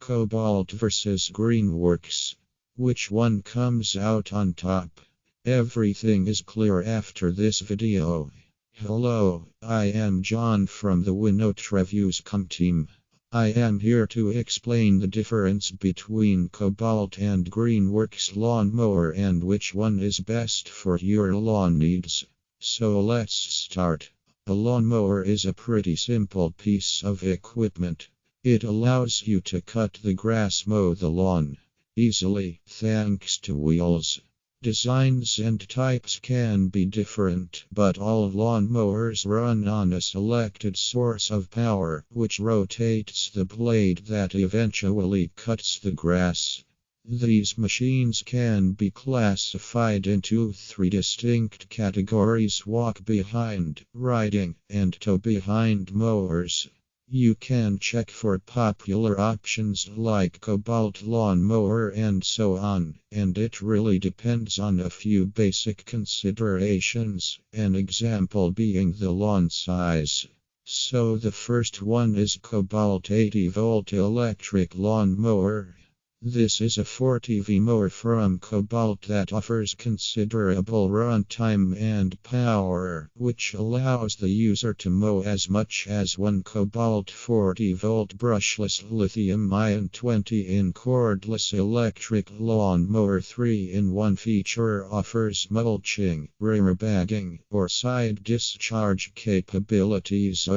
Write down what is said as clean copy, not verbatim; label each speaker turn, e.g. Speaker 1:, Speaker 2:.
Speaker 1: Cobalt versus Greenworks. Which one comes out on top? Everything is clear after this video. Hello, I am John from the WinoTreviews.com team. I am here to explain the difference between Cobalt and Greenworks lawnmower and which one is best for your lawn needs. So let's start. A lawnmower is a pretty simple piece of equipment. It allows you to cut the grass, mow the lawn easily thanks to wheels. Designs and types can be different, but all lawnmowers run on a selected source of power, which rotates the blade that eventually cuts the grass. These machines can be classified into three distinct categories: walk behind, riding, and tow behind mowers. You can check for popular options like Cobalt lawnmower and so on, and it really depends on a few basic considerations, an example being the lawn size. So the first one is Cobalt 80-volt electric lawnmower. This is a 40V mower from Cobalt that offers considerable runtime and power, which allows the user to mow as much as one Cobalt 40-volt brushless lithium-ion 20-in cordless electric lawnmower. 3-in-1 feature offers mulching, rear bagging, or side discharge capabilities.